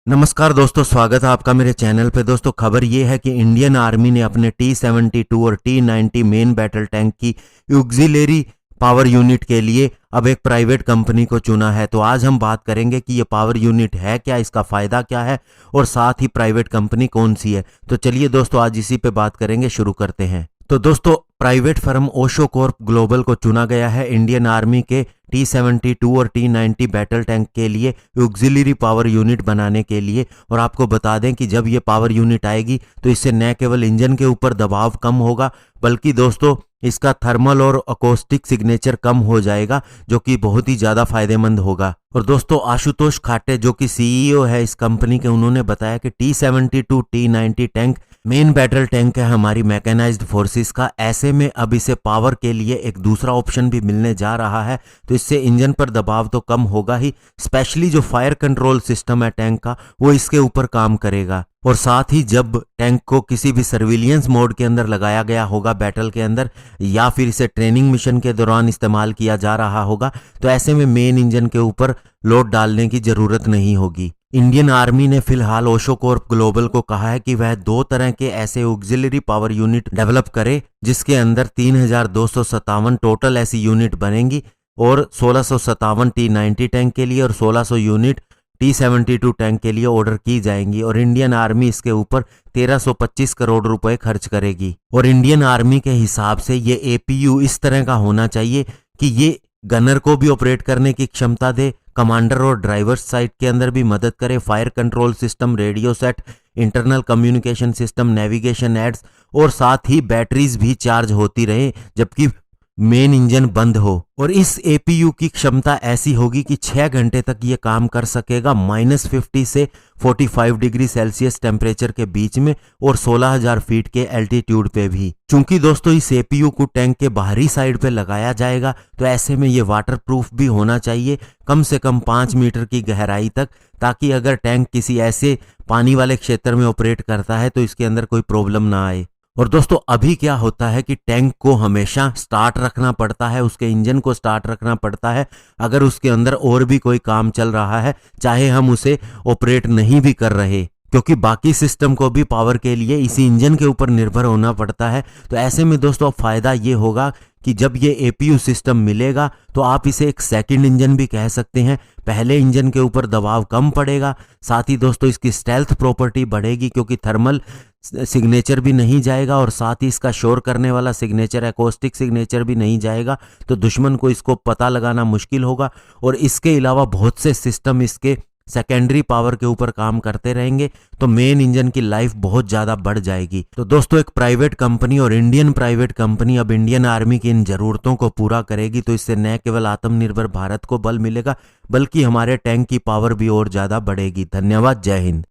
नमस्कार दोस्तों, स्वागत है आपका मेरे चैनल पे। दोस्तों खबर ये है कि इंडियन आर्मी ने अपने T-72 और T-90 मेन बैटल टैंक की ऑक्सिलरी पावर यूनिट के लिए अब एक प्राइवेट कंपनी को चुना है। तो आज हम बात करेंगे कि ये पावर यूनिट है क्या, इसका फ़ायदा क्या है और साथ ही प्राइवेट कंपनी कौन सी है। तो चलिए दोस्तों आज इसी पे बात करेंगे, शुरू करते हैं। तो दोस्तों private firm Osho Corp global को चुना गया है इंडियन आर्मी के T-72 और T-90 बैटल टैंक के लिए ऑक्सिलरी पावर यूनिट बनाने के लिए। और आपको बता दें कि जब ये पावर यूनिट आएगी तो इससे न केवल इंजन के ऊपर दबाव कम होगा बल्कि दोस्तों इसका थर्मल और अकोस्टिक सिग्नेचर कम हो जाएगा, जो कि बहुत ही ज़्यादा फायदेमंद होगा। और दोस्तों आशुतोष खाटे जो कि सीईओ है इस कंपनी के, उन्होंने बताया कि T-72 T-90 tank main battle tank है हमारी मैकेनाइज्ड फोर्सेस का। ऐसे में अब इसे पावर के लिए एक दूसरा ऑप्शन भी मिलने जा रहा है, तो इससे इंजन पर दबाव तो कम होगा ही, स्पेशली जो फायर कंट्रोल सिस्टम है टैंक का वो इसके ऊपर काम करेगा। और साथ ही जब टैंक को किसी भी सर्विलियंस मोड के अंदर लगाया गया होगा बैटल के अंदर, या फिर इसे ट्रेनिंग मिशन के दौरान इस्तेमाल किया जा रहा होगा, तो ऐसे में मेन इंजन के ऊपर लोड डालने की जरूरत नहीं होगी। इंडियन आर्मी ने फिलहाल ओशो कॉर्प ग्लोबल को कहा है कि वह 2 तरह के ऐसे ऑक्सिलरी पावर यूनिट डेवलप करे, जिसके अंदर 3257 टोटल ऐसी यूनिट बनेंगी और 1657 T-90 टैंक के लिए और 1600 यूनिट T-72 टैंक के लिए ऑर्डर की जाएंगी। और इंडियन आर्मी इसके ऊपर 1325 करोड़ रुपए खर्च करेगी। और इंडियन आर्मी के हिसाब से ये APU इस तरह का होना चाहिए कि ये गनर को भी ऑपरेट करने की क्षमता दे, कमांडर और ड्राइवर साइड के अंदर भी मदद करे, fire control system, radio set, internal communication system, navigation aids और साथ ही बैटरीज भी चार्ज होती रहे जबकि मेन इंजन बंद हो। और इस APU की क्षमता ऐसी होगी कि 6 घंटे तक ये काम कर सकेगा -50 से 45 डिग्री सेल्सियस टेम्परेचर के बीच में और 16,000 फीट के एल्टीट्यूड पे भी। चूंकि दोस्तों इस APU को टैंक के बाहरी साइड पे लगाया जाएगा तो ऐसे में ये वाटर प्रूफ भी होना चाहिए, कम से कम 5 मीटर की गहराई तक, ताकि अगर टैंक किसी ऐसे पानी वाले क्षेत्र में ऑपरेट करता है तो इसके अंदर कोई प्रॉब्लम ना आए। और दोस्तों अभी क्या होता है कि टैंक को हमेशा स्टार्ट रखना पड़ता है, उसके इंजन को स्टार्ट रखना पड़ता है अगर उसके अंदर और भी कोई काम चल रहा है, चाहे हम उसे ऑपरेट नहीं भी कर रहे, क्योंकि बाकी सिस्टम को भी पावर के लिए इसी इंजन के ऊपर निर्भर होना पड़ता है। तो ऐसे में दोस्तों फायदा ये होगा कि जब ये APU सिस्टम मिलेगा तो आप इसे एक सेकंड इंजन भी कह सकते हैं। पहले इंजन के ऊपर दबाव कम पड़ेगा, साथ ही दोस्तों इसकी स्टेल्थ प्रॉपर्टी बढ़ेगी क्योंकि थर्मल सिग्नेचर भी नहीं जाएगा और साथ ही इसका शोर करने वाला सिग्नेचर, एकोस्टिक सिग्नेचर भी नहीं जाएगा, तो दुश्मन को इसको पता लगाना मुश्किल होगा। और इसके अलावा बहुत से सिस्टम इसके सेकेंडरी पावर के ऊपर काम करते रहेंगे, तो मेन इंजन की लाइफ बहुत ज़्यादा बढ़ जाएगी। तो दोस्तों एक प्राइवेट कंपनी और इंडियन प्राइवेट कंपनी अब इंडियन आर्मी की इन ज़रूरतों को पूरा करेगी, तो इससे न केवल आत्मनिर्भर भारत को बल मिलेगा बल्कि हमारे टैंक की पावर भी और ज़्यादा बढ़ेगी। धन्यवाद, जय हिंद।